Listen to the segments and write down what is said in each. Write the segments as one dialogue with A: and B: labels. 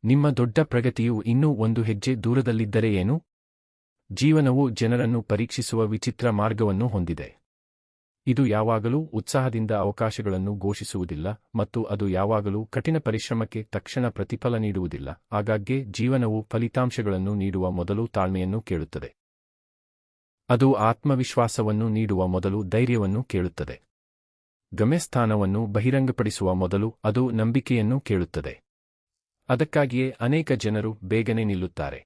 A: ನಿಮ್ಮ ದೊಡ್ಡ ಪ್ರಗತಿಯು ಇನ್ನೂ ಒಂದು ಹೆಜ್ಜೆ ದೂರದಲ್ಲಿದ್ದರೆ ಏನು? ಜೀವನವು ಜನರನ್ನು ಪರೀಕ್ಷಿಸುವ ವಿಚಿತ್ರ ಮಾರ್ಗವನ್ನು ಹೊಂದಿದೆ. ಇದು ಯಾವಾಗಲೂ ಉತ್ಸಾಹದಿಂದ ಅವಕಾಶಗಳನ್ನು ಘೋಷಿಸುವುದಿಲ್ಲ ಮತ್ತು ಅದು ಯಾವಾಗಲೂ ಕಠಿಣ ಪರಿಶ್ರಮಕ್ಕೆ ತಕ್ಷಣ ಪ್ರತಿಫಲ ನೀಡುವುದಿಲ್ಲ. ಆಗಾಗ್ಗೆ ಜೀವನವು ಫಲಿತಾಂಶಗಳನ್ನು ನೀಡುವ ಮೊದಲು ತಾಳ್ಮೆಯನ್ನು ಕೇಳುತ್ತದೆ. ಅದು ಆತ್ಮವಿಶ್ವಾಸವನ್ನು ನೀಡುವ ಮೊದಲು ಧೈರ್ಯವನ್ನು ಕೇಳುತ್ತದೆ. ಗಮ್ಯಸ್ಥಾನವನ್ನು ಬಹಿರಂಗಪಡಿಸುವ ಮೊದಲು ಅದು ನಂಬಿಕೆಯನ್ನು ಕೇಳುತ್ತದೆ. ಅದಕ್ಕಾಗಿಯೇ ಅನೇಕ ಜನರು ಬೇಗನೆ ನಿಲ್ಲುತ್ತಾರೆ.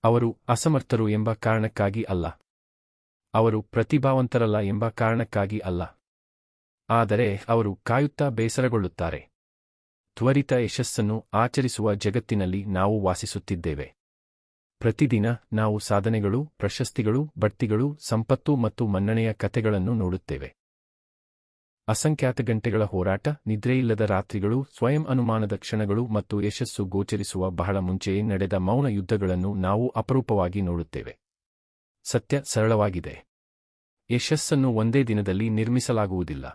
A: ಅವರು ಅಸಮರ್ಥರು ಎಂಬ ಕಾರಣಕ್ಕಾಗಿ ಅಲ್ಲ. ಅವರು ಪ್ರತಿಭಾವಂತರಲ್ಲ ಎಂಬ ಕಾರಣಕ್ಕಾಗಿ ಅಲ್ಲ. ಆದರೆ ಅವರು ಕಾಯುತ್ತಾ ಬೇಸರಗೊಳ್ಳುತ್ತಾರೆ. ತ್ವರಿತ ಯಶಸ್ಸನ್ನು ಆಚರಿಸುವ ಜಗತ್ತಿನಲ್ಲಿ ನಾವು ವಾಸಿಸುತ್ತಿದ್ದೇವೆ. ಪ್ರತಿದಿನ ನಾವು ಸಾಧನೆಗಳು, ಪ್ರಶಸ್ತಿಗಳು, ಬಡ್ತಿಗಳು, ಸಂಪತ್ತು ಮತ್ತು ಮನ್ನಣೆಯ ಕಥೆಗಳನ್ನು ನೋಡುತ್ತೇವೆ. ಅಸಂಖ್ಯಾತ ಗಂಟೆಗಳ ಹೋರಾಟ, ನಿದ್ರೆಯಿಲ್ಲದ ರಾತ್ರಿಗಳು, ಸ್ವಯಂ ಅನುಮಾನದ ಕ್ಷಣಗಳು ಮತ್ತು ಯಶಸ್ಸು ಗೋಚರಿಸುವ ಬಹಳ ಮುಂಚೆಯೇ ನಡೆದ ಮೌನ ಯುದ್ಧಗಳನ್ನು ನಾವು ಅಪರೂಪವಾಗಿ ನೋಡುತ್ತೇವೆ. ಸತ್ಯ ಸರಳವಾಗಿದೆ. ಯಶಸ್ಸನ್ನು ಒಂದೇ ದಿನದಲ್ಲಿ ನಿರ್ಮಿಸಲಾಗುವುದಿಲ್ಲ.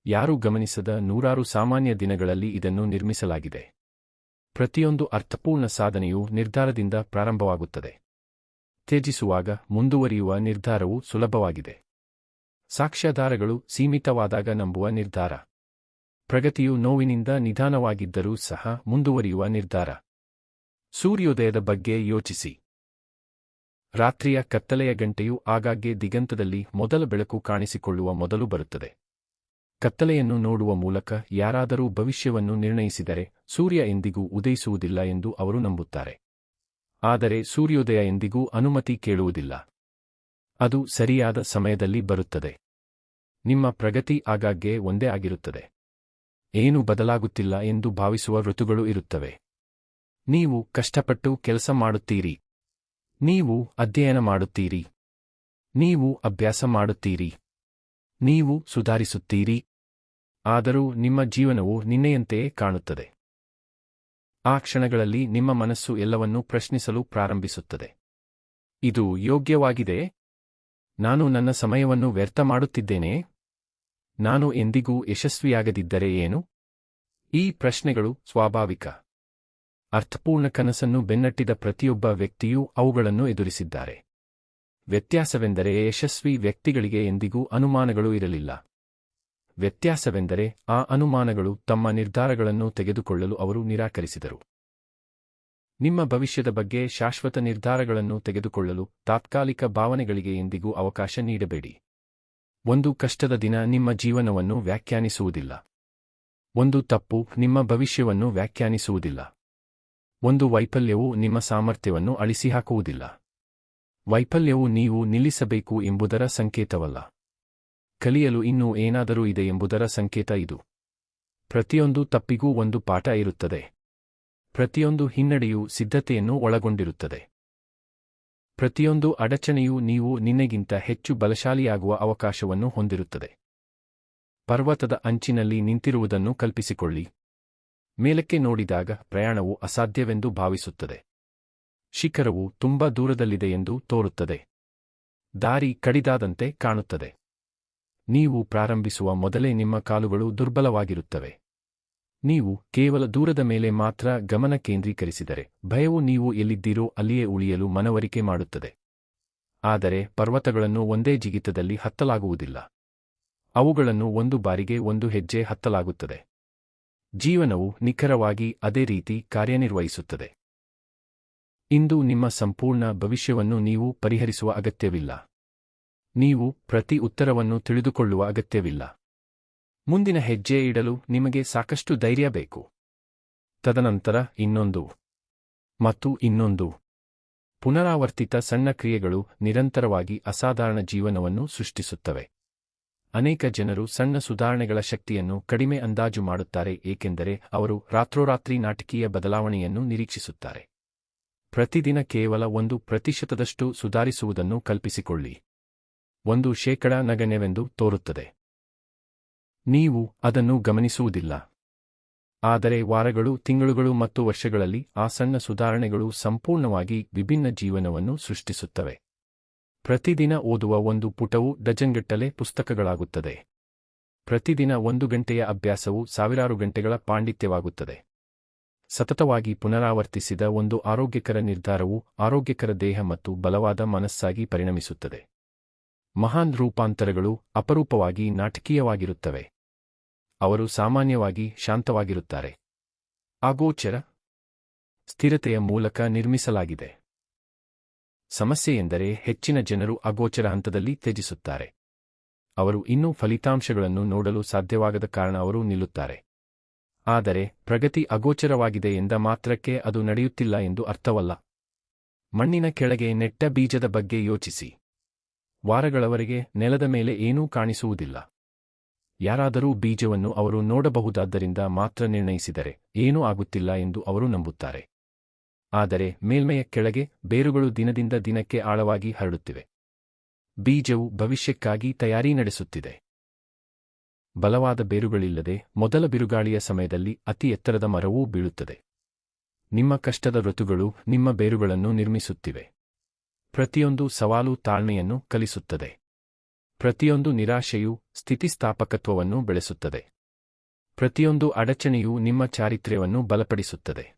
A: ಯಾರೂ ಗಮನಿಸದ ನೂರಾರು ಸಾಮಾನ್ಯ ದಿನಗಳಲ್ಲಿ ಇದನ್ನು ನಿರ್ಮಿಸಲಾಗಿದೆ. ಪ್ರತಿಯೊಂದು ಅರ್ಥಪೂರ್ಣ ಸಾಧನೆಯು ನಿರ್ಧಾರದಿಂದ ಪ್ರಾರಂಭವಾಗುತ್ತದೆ. ತ್ಯಜಿಸುವಾಗ ಮುಂದುವರಿಯುವ ನಿರ್ಧಾರವು ಸುಲಭವಾಗಿದೆ. ಸಾಕ್ಷ್ಯಾಧಾರಗಳು ಸೀಮಿತವಾದಾಗ ನಂಬುವ ನಿರ್ಧಾರ. ಪ್ರಗತಿಯು ನೋವಿನಿಂದ ನಿಧಾನವಾಗಿದ್ದರೂ ಸಹ ಮುಂದುವರಿಯುವ ನಿರ್ಧಾರ. ಸೂರ್ಯೋದಯದ ಬಗ್ಗೆ ಯೋಚಿಸಿ. ರಾತ್ರಿಯ ಕತ್ತಲೆಯ ಗಂಟೆಯು ಆಗಾಗ್ಗೆ ದಿಗಂತದಲ್ಲಿ ಮೊದಲ ಬೆಳಕು ಕಾಣಿಸಿಕೊಳ್ಳುವ ಮೊದಲು ಬರುತ್ತದೆ. ಕತ್ತಲೆಯನ್ನು ನೋಡುವ ಮೂಲಕ ಯಾರಾದರೂ ಭವಿಷ್ಯವನ್ನು ನಿರ್ಣಯಿಸಿದರೆ ಸೂರ್ಯ ಎಂದಿಗೂ ಉದಯಿಸುವುದಿಲ್ಲ ಎಂದು ಅವರು ನಂಬುತ್ತಾರೆ. ಆದರೆ ಸೂರ್ಯೋದಯ ಎಂದಿಗೂ ಅನುಮತಿ ಕೇಳುವುದಿಲ್ಲ. ಅದು ಸರಿಯಾದ ಸಮಯದಲ್ಲಿ ಬರುತ್ತದೆ. ನಿಮ್ಮ ಪ್ರಗತಿ ಆಗಾಗ್ಗೆ ಒಂದೇ ಆಗಿರುತ್ತದೆ. ಏನೂ ಬದಲಾಗುತ್ತಿಲ್ಲ ಎಂದು ಭಾವಿಸುವ ಋತುಗಳು ಇರುತ್ತವೆ. ನೀವು ಕಷ್ಟಪಟ್ಟು ಕೆಲಸ ಮಾಡುತ್ತೀರಿ. ನೀವು ಅಧ್ಯಯನ ಮಾಡುತ್ತೀರಿ. ನೀವು ಅಭ್ಯಾಸ ಮಾಡುತ್ತೀರಿ. ನೀವು ಸುಧಾರಿಸುತ್ತೀರಿ. ಆದರೂ ನಿಮ್ಮ ಜೀವನವು ನಿನ್ನೆಯಂತೆಯೇ ಕಾಣುತ್ತದೆ. ಆ ಕ್ಷಣಗಳಲ್ಲಿ ನಿಮ್ಮ ಮನಸ್ಸು ಎಲ್ಲವನ್ನೂ ಪ್ರಶ್ನಿಸಲು ಪ್ರಾರಂಭಿಸುತ್ತದೆ. ಇದು ಯೋಗ್ಯವಾಗಿದೆಯೇ? ನಾನು ನನ್ನ ಸಮಯವನ್ನು ವ್ಯರ್ಥ ಮಾಡುತ್ತಿದ್ದೇನೆಯೇ? ನಾನು ಎಂದಿಗೂ ಯಶಸ್ವಿಯಾಗದಿದ್ದರೆ ಏನು? ಈ ಪ್ರಶ್ನೆಗಳು ಸ್ವಾಭಾವಿಕ. ಅರ್ಥಪೂರ್ಣ ಕನಸನ್ನು ಬೆನ್ನಟ್ಟಿದ ಪ್ರತಿಯೊಬ್ಬ ವ್ಯಕ್ತಿಯೂ ಅವುಗಳನ್ನು ಎದುರಿಸಿದ್ದಾರೆ. ವ್ಯತ್ಯಾಸವೆಂದರೆ ಯಶಸ್ವಿ ವ್ಯಕ್ತಿಗಳಿಗೆ ಎಂದಿಗೂ ಅನುಮಾನಗಳು ಇರಲಿಲ್ಲ. ವ್ಯತ್ಯಾಸವೆಂದರೆ ಆ ಅನುಮಾನಗಳು ತಮ್ಮ ನಿರ್ಧಾರಗಳನ್ನು ತೆಗೆದುಕೊಳ್ಳಲು ಅವರು ನಿರಾಕರಿಸಿದರು. ನಿಮ್ಮ ಭವಿಷ್ಯದ ಬಗ್ಗೆ ಶಾಶ್ವತ ನಿರ್ಧಾರಗಳನ್ನು ತೆಗೆದುಕೊಳ್ಳಲು ತಾತ್ಕಾಲಿಕ ಭಾವನೆಗಳಿಗೆ ಎಂದಿಗೂ ಅವಕಾಶ ನೀಡಬೇಡಿ. ಒಂದು ಕಷ್ಟದ ದಿನ ನಿಮ್ಮ ಜೀವನವನ್ನು ವ್ಯಾಖ್ಯಾನಿಸುವುದಿಲ್ಲ. ಒಂದು ತಪ್ಪು ನಿಮ್ಮ ಭವಿಷ್ಯವನ್ನು ವ್ಯಾಖ್ಯಾನಿಸುವುದಿಲ್ಲ. ಒಂದು ವೈಫಲ್ಯವು ನಿಮ್ಮ ಸಾಮರ್ಥ್ಯವನ್ನು ಅಳಿಸಿಹಾಕುವುದಿಲ್ಲ. ವೈಫಲ್ಯವು ನೀವು ನಿಲ್ಲಿಸಬೇಕು ಎಂಬುದರ ಸಂಕೇತವಲ್ಲ. ಕಲಿಯಲು ಇನ್ನೂ ಏನಾದರೂ ಇದೆ ಎಂಬುದರ ಸಂಕೇತ ಇದು. ಪ್ರತಿಯೊಂದು ತಪ್ಪಿಗೂ ಒಂದು ಪಾಠ ಇರುತ್ತದೆ. ಪ್ರತಿಯೊಂದು ಹಿನ್ನಡೆಯೂ ಸಿದ್ಧತೆಯನ್ನು ಒಳಗೊಂಡಿರುತ್ತದೆ. ಪ್ರತಿಯೊಂದು ಅಡಚಣೆಯೂ ನೀವು ನಿನ್ನೆಗಿಂತ ಹೆಚ್ಚು ಬಲಶಾಲಿಯಾಗುವ ಅವಕಾಶವನ್ನು ಹೊಂದಿರುತ್ತದೆ. ಪರ್ವತದ ಅಂಚಿನಲ್ಲಿ ನಿಂತಿರುವುದನ್ನು ಕಲ್ಪಿಸಿಕೊಳ್ಳಿ. ಮೇಲಕ್ಕೆ ನೋಡಿದಾಗ ಪ್ರಯಾಣವು ಅಸಾಧ್ಯವೆಂದು ಭಾವಿಸುತ್ತದೆ. ಶಿಖರವು ತುಂಬಾ ದೂರದಲ್ಲಿದೆ ಎಂದು ತೋರುತ್ತದೆ. ದಾರಿ ಕಡಿದಾದಂತೆ ಕಾಣುತ್ತದೆ. ನೀವು ಪ್ರಾರಂಭಿಸುವ ಮೊದಲೇ ನಿಮ್ಮ ಕಾಲುಗಳು ದುರ್ಬಲವಾಗಿರುತ್ತವೆ. ನೀವು ಕೇವಲ ದೂರದ ಮೇಲೆ ಮಾತ್ರ ಗಮನ ಕೇಂದ್ರೀಕರಿಸಿದರೆ ಭಯವು ನೀವು ಎಲ್ಲಿದ್ದೀರೋ ಅಲ್ಲಿಯೇ ಉಳಿಯಲು ಮನವರಿಕೆ ಮಾಡುತ್ತದೆ. ಆದರೆ ಪರ್ವತಗಳನ್ನು ಒಂದೇ ಜಿಗಿತದಲ್ಲಿ ಹತ್ತಲಾಗುವುದಿಲ್ಲ. ಅವುಗಳನ್ನು ಒಂದು ಬಾರಿಗೆ ಒಂದು ಹೆಜ್ಜೆ ಹತ್ತಲಾಗುತ್ತದೆ. ಜೀವನವು ನಿಖರವಾಗಿ ಅದೇ ರೀತಿ ಕಾರ್ಯನಿರ್ವಹಿಸುತ್ತದೆ. ಇಂದು ನಿಮ್ಮ ಸಂಪೂರ್ಣ ಭವಿಷ್ಯವನ್ನು ನೀವು ಪರಿಹರಿಸುವ ಅಗತ್ಯವಿಲ್ಲ. ನೀವು ಪ್ರತಿ ಉತ್ತರವನ್ನು ತಿಳಿದುಕೊಳ್ಳುವ ಅಗತ್ಯವಿಲ್ಲ. ಮುಂದಿನ ಹೆಜ್ಜೆ ಇಡಲು ನಿಮಗೆ ಸಾಕಷ್ಟು ಧೈರ್ಯ ಬೇಕು. ತದನಂತರ ಇನ್ನೊಂದು ಮತ್ತು ಇನ್ನೊಂದು. ಪುನರಾವರ್ತಿತ ಸಣ್ಣ ಕ್ರಿಯೆಗಳು ನಿರಂತರವಾಗಿ ಅಸಾಧಾರಣ ಜೀವನವನ್ನು ಸೃಷ್ಟಿಸುತ್ತವೆ. ಅನೇಕ ಜನರು ಸಣ್ಣ ಸುಧಾರಣೆಗಳ ಶಕ್ತಿಯನ್ನು ಕಡಿಮೆ ಅಂದಾಜು ಮಾಡುತ್ತಾರೆ ಏಕೆಂದರೆ ಅವರು ರಾತ್ರೋರಾತ್ರಿ ನಾಟಕೀಯ ಬದಲಾವಣೆಯನ್ನು ನಿರೀಕ್ಷಿಸುತ್ತಾರೆ. ಪ್ರತಿದಿನ ಕೇವಲ 1% ಸುಧಾರಿಸುವುದನ್ನು ಕಲ್ಪಿಸಿಕೊಳ್ಳಿ. 1% ನಗಣ್ಯವೆಂದು ತೋರುತ್ತದೆ. ನೀವು ಅದನ್ನು ಗಮನಿಸುವುದಿಲ್ಲ. ಆದರೆ ವಾರಗಳು, ತಿಂಗಳುಗಳು ಮತ್ತು ವರ್ಷಗಳಲ್ಲಿ ಆ ಸಣ್ಣ ಸುಧಾರಣೆಗಳು ಸಂಪೂರ್ಣವಾಗಿ ವಿಭಿನ್ನ ಜೀವನವನ್ನು ಸೃಷ್ಟಿಸುತ್ತವೆ. ಪ್ರತಿದಿನ ಓದುವ ಒಂದು ಪುಟವು ಡಜನ್ಗಟ್ಟಲೆ ಪುಸ್ತಕಗಳಾಗುತ್ತದೆ. ಪ್ರತಿದಿನ 1 ಗಂಟೆಯ ಅಭ್ಯಾಸವು ಸಾವಿರಾರು ಗಂಟೆಗಳ ಪಾಂಡಿತ್ಯವಾಗುತ್ತದೆ. ಸತತವಾಗಿ ಪುನರಾವರ್ತಿಸಿದ ಒಂದು ಆರೋಗ್ಯಕರ ನಿರ್ಧಾರವು ಆರೋಗ್ಯಕರ ದೇಹ ಮತ್ತು ಬಲವಾದ ಮನಸ್ಸಾಗಿ ಪರಿಣಮಿಸುತ್ತದೆ. ಮಹಾನ್ ರೂಪಾಂತರಗಳು ಅಪರೂಪವಾಗಿ ನಾಟಕೀಯವಾಗಿರುತ್ತವೆ. ಅವರು ಸಾಮಾನ್ಯವಾಗಿ ಶಾಂತವಾಗಿರುತ್ತಾರೆ. ಅಗೋಚರ ಸ್ಥಿರತೆಯ ಮೂಲಕ ನಿರ್ಮಿಸಲಾಗಿದೆ. ಸಮಸ್ಯೆಯೆಂದರೆ ಹೆಚ್ಚಿನ ಜನರು ಅಗೋಚರ ಹಂತದಲ್ಲಿ ತ್ಯಜಿಸುತ್ತಾರೆ. ಅವರು ಇನ್ನೂ ಫಲಿತಾಂಶಗಳನ್ನು ನೋಡಲು ಸಾಧ್ಯವಾಗದ ಕಾರಣ ಅವರು ನಿಲ್ಲುತ್ತಾರೆ. ಆದರೆ ಪ್ರಗತಿ ಅಗೋಚರವಾಗಿದೆ ಎಂದ ಮಾತ್ರಕ್ಕೆ ಅದು ನಡೆಯುತ್ತಿಲ್ಲ ಎಂದು ಅರ್ಥವಲ್ಲ. ಮಣ್ಣಿನ ಕೆಳಗೆ ನೆಟ್ಟ ಬೀಜದ ಬಗ್ಗೆ ಯೋಚಿಸಿ. ವಾರಗಳವರೆಗೆ ನೆಲದ ಮೇಲೆ ಏನೂ ಕಾಣಿಸುವುದಿಲ್ಲ. ಯಾರಾದರೂ ಬೀಜವನ್ನು ಅವರು ನೋಡಬಹುದಾದ್ದರಿಂದ ಮಾತ್ರ ನಿರ್ಣಯಿಸಿದರೆ ಏನೂ ಆಗುತ್ತಿಲ್ಲ ಎಂದು ಅವರು ನಂಬುತ್ತಾರೆ. ಆದರೆ ಮೇಲ್ಮೆಯ ಕೆಳಗೆ ಬೇರುಗಳು ದಿನದಿಂದ ದಿನಕ್ಕೆ ಆಳವಾಗಿ ಹರಡುತ್ತಿವೆ. ಬೀಜವು ಭವಿಷ್ಯಕ್ಕಾಗಿ ತಯಾರಿ ನಡೆಸುತ್ತಿದೆ. ಬಲವಾದ ಬೇರುಗಳಿಲ್ಲದೆ ಮೊದಲ ಬಿರುಗಾಳಿಯ ಸಮಯದಲ್ಲಿ ಅತಿ ಎತ್ತರದ ಮರವೂ ಬೀಳುತ್ತದೆ. ನಿಮ್ಮ ಕಷ್ಟದ ಋತುಗಳು ನಿಮ್ಮ ಬೇರುಗಳನ್ನು ನಿರ್ಮಿಸುತ್ತಿವೆ. ಪ್ರತಿಯೊಂದು ಸವಾಲು ತಾಳ್ಮೆಯನ್ನು ಕಲಿಸುತ್ತದೆ. ಪ್ರತಿಯೊಂದು ನಿರಾಶೆಯು ಸ್ಥಿತಿಸ್ಥಾಪಕತ್ವವನ್ನು ಬೆಳೆಸುತ್ತದೆ. ಪ್ರತಿಯೊಂದು ಅಡಚಣೆಯೂ ನಿಮ್ಮ ಚಾರಿತ್ರ್ಯವನ್ನು ಬಲಪಡಿಸುತ್ತದೆ.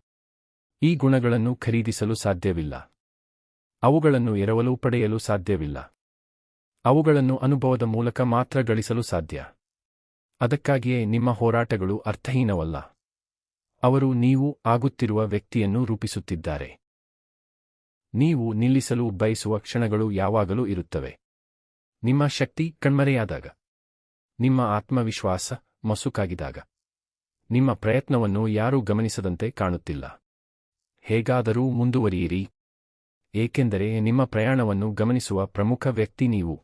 A: ಈ ಗುಣಗಳನ್ನು ಖರೀದಿಸಲು ಸಾಧ್ಯವಿಲ್ಲ. ಅವುಗಳನ್ನು ಎರವಲು ಪಡೆಯಲು ಸಾಧ್ಯವಿಲ್ಲ. ಅವುಗಳನ್ನು ಅನುಭವದ ಮೂಲಕ ಮಾತ್ರ ಗಳಿಸಲು ಸಾಧ್ಯ. ಅದಕ್ಕಾಗಿಯೇ ನಿಮ್ಮ ಹೋರಾಟಗಳು ಅರ್ಥಹೀನವಲ್ಲ. ಅವರು ನೀವು ಆಗುತ್ತಿರುವ ವ್ಯಕ್ತಿಯನ್ನು ರೂಪಿಸುತ್ತಿದ್ದಾರೆ. ನೀವು ನಿಲ್ಲಿಸಲು ಬಯಸುವ ಕ್ಷಣಗಳು ಯಾವಾಗಲೂ ಇರುತ್ತವೆ. ನಿಮ್ಮ ಶಕ್ತಿ ಕಣ್ಮರೆಯಾದಾಗ, ನಿಮ್ಮ ಆತ್ಮವಿಶ್ವಾಸ ಮಸುಕಾಗಿದಾಗ, ನಿಮ್ಮ ಪ್ರಯತ್ನವನ್ನು ಯಾರೂ ಗಮನಿಸದಂತೆ ಕಾಣುತ್ತಿಲ್ಲ. ಹೇಗಾದರೂ ಮುಂದುವರಿಯಿರಿ, ಏಕೆಂದರೆ ನಿಮ್ಮ ಪ್ರಯಾಣವನ್ನು ಗಮನಿಸುವ ಪ್ರಮುಖ ವ್ಯಕ್ತಿ ನೀವು.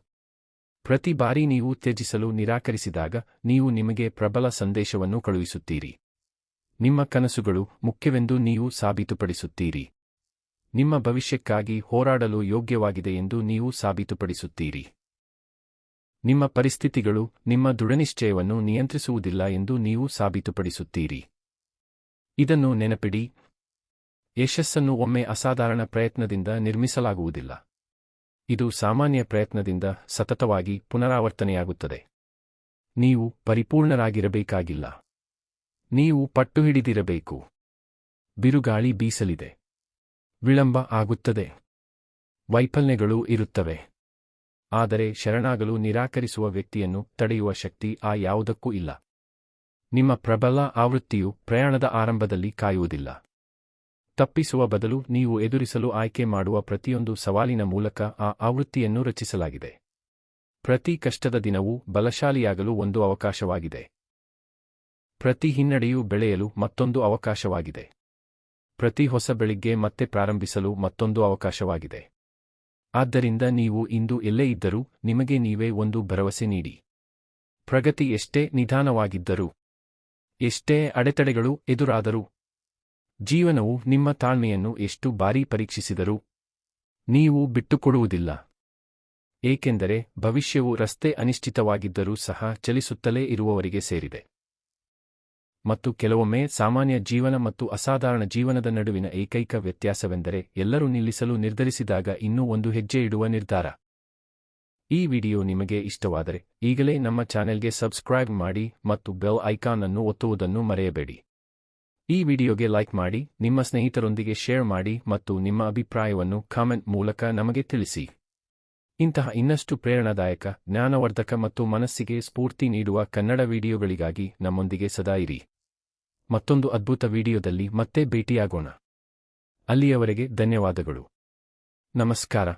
A: ಪ್ರತಿ ಬಾರಿ ನೀವು ತ್ಯಜಿಸಲು ನಿರಾಕರಿಸಿದಾಗ ನೀವು ನಿಮಗೆ ಪ್ರಬಲ ಸಂದೇಶವನ್ನು ಕಳುಹಿಸುತ್ತೀರಿ. ನಿಮ್ಮ ಕನಸುಗಳು ಮುಖ್ಯವೆಂದು ನೀವು ಸಾಬೀತುಪಡಿಸುತ್ತೀರಿ. ನಿಮ್ಮ ಭವಿಷ್ಯಕ್ಕಾಗಿ ಹೋರಾಡಲು ಯೋಗ್ಯವಾಗಿದೆ ಎಂದು ನೀವು ಸಾಬೀತುಪಡಿಸುತ್ತೀರಿ. ನಿಮ್ಮ ಪರಿಸ್ಥಿತಿಗಳು ನಿಮ್ಮ ದೃಢನಿಶ್ಚಯವನ್ನು ನಿಯಂತ್ರಿಸುವುದಿಲ್ಲ ಎಂದು ನೀವು ಸಾಬೀತುಪಡಿಸುತ್ತೀರಿ. ಇದನ್ನು ನೆನಪಿಡಿ. ಯಶಸ್ಸನ್ನು ಒಮ್ಮೆ ಅಸಾಧಾರಣ ಪ್ರಯತ್ನದಿಂದ ನಿರ್ಮಿಸಲಾಗುವುದಿಲ್ಲ. ಇದು ಸಾಮಾನ್ಯ ಪ್ರಯತ್ನದಿಂದ ಸತತವಾಗಿ ಪುನರಾವರ್ತನೆಯಾಗುತ್ತದೆ. ನೀವು ಪರಿಪೂರ್ಣರಾಗಿರಬೇಕಾಗಿಲ್ಲ. ನೀವು ಪಟ್ಟುಹಿಡಿದಿರಬೇಕು. ಬಿರುಗಾಳಿ ಬೀಸಲಿದೆ. ವಿಳಂಬ ಆಗುತ್ತದೆ. ವೈಫಲ್ಯಗಳು ಇರುತ್ತವೆ. ಆದರೆ ಶರಣಾಗಲು ನಿರಾಕರಿಸುವ ವ್ಯಕ್ತಿಯನ್ನು ತಡೆಯುವ ಶಕ್ತಿ ಆ ಯಾವುದಕ್ಕೂ ಇಲ್ಲ. ನಿಮ್ಮ ಪ್ರಬಲ ಆವೃತ್ತಿಯು ಪ್ರಯಾಣದ ಆರಂಭದಲ್ಲಿ ಕಾಯುವುದಿಲ್ಲ. ತಪ್ಪಿಸುವ ಬದಲು ನೀವು ಎದುರಿಸಲು ಆಯ್ಕೆ ಮಾಡುವ ಪ್ರತಿಯೊಂದು ಸವಾಲಿನ ಮೂಲಕ ಆ ಆವೃತ್ತಿಯನ್ನು ರಚಿಸಲಾಗಿದೆ. ಪ್ರತಿ ಕಷ್ಟದ ದಿನವೂ ಬಲಶಾಲಿಯಾಗಲು ಒಂದು ಅವಕಾಶವಾಗಿದೆ. ಪ್ರತಿ ಹಿನ್ನಡೆಯೂ ಬೆಳೆಯಲು ಮತ್ತೊಂದು ಅವಕಾಶವಾಗಿದೆ. ಪ್ರತಿ ಹೊಸ ಬೆಳಿಗ್ಗೆ ಮತ್ತೆ ಪ್ರಾರಂಭಿಸಲು ಮತ್ತೊಂದು ಅವಕಾಶವಾಗಿದೆ. ಆದ್ದರಿಂದ ನೀವು ಇಂದು ಎಲ್ಲೇ ಇದ್ದರೂ ನಿಮಗೆ ನೀವೇ ಒಂದು ಭರವಸೆ ನೀಡಿ. ಪ್ರಗತಿ ಎಷ್ಟೇ ನಿಧಾನವಾಗಿದ್ದರೂ, ಎಷ್ಟೇ ಅಡೆತಡೆಗಳು ಎದುರಾದರೂ, ಜೀವನವು ನಿಮ್ಮ ತಾಳ್ಮೆಯನ್ನು ಎಷ್ಟು ಬಾರಿ ಪರೀಕ್ಷಿಸಿದರೂ ನೀವು ಬಿಟ್ಟುಕೊಡುವುದಿಲ್ಲ. ಏಕೆಂದರೆ ಭವಿಷ್ಯವು ರಸ್ತೆ ಅನಿಶ್ಚಿತವಾಗಿದ್ದರೂ ಸಹ ಚಲಿಸುತ್ತಲೇ ಇರುವವರಿಗೆ ಸೇರಿದೆ. ಮತ್ತು ಕೆಲವೊಮ್ಮೆ ಸಾಮಾನ್ಯ ಜೀವನ ಮತ್ತು ಅಸಾಧಾರಣ ಜೀವನದ ನಡುವಿನ ಏಕೈಕ ವ್ಯತ್ಯಾಸವೆಂದರೆ ಎಲ್ಲರೂ ನಿಲ್ಲಿಸಲು ನಿರ್ಧರಿಸಿದಾಗ ಇನ್ನೂ ಒಂದು ಹೆಜ್ಜೆ ಇಡುವ ನಿರ್ಧಾರ. ಈ ವಿಡಿಯೋ ನಿಮಗೆ ಇಷ್ಟವಾದರೆ ಈಗಲೇ ನಮ್ಮ ಚಾನೆಲ್ಗೆ ಸಬ್ಸ್ಕ್ರೈಬ್ ಮಾಡಿ ಮತ್ತು ಬೆಲ್ ಐಕಾನ್ ಅನ್ನು ಒತ್ತುವುದನ್ನು ಮರೆಯಬೇಡಿ. ಈ ವಿಡಿಯೋಗೆ ಲೈಕ್ ಮಾಡಿ, ನಿಮ್ಮ ಸ್ನೇಹಿತರೊಂದಿಗೆ ಶೇರ್ ಮಾಡಿ ಮತ್ತು ನಿಮ್ಮ ಅಭಿಪ್ರಾಯವನ್ನು ಕಾಮೆಂಟ್ ಮೂಲಕ ನಮಗೆ ತಿಳಿಸಿ. ಇಂತಹ ಇನ್ನಷ್ಟು ಪ್ರೇರಣಾದಾಯಕ, ಜ್ಞಾನವರ್ಧಕ ಮತ್ತು ಮನಸ್ಸಿಗೆ ಸ್ಫೂರ್ತಿ ನೀಡುವ ಕನ್ನಡ ವಿಡಿಯೋಗಳಿಗಾಗಿ ನಮ್ಮೊಂದಿಗೆ ಸದಾ ಇರಿ. ಮತ್ತೊಂದು ಅದ್ಭುತ ವಿಡಿಯೋದಲ್ಲಿ ಮತ್ತೆ ಭೇಟಿಯಾಗೋಣ. ಅಲ್ಲಿಯವರೆಗೆ ಧನ್ಯವಾದಗಳು. ನಮಸ್ಕಾರ.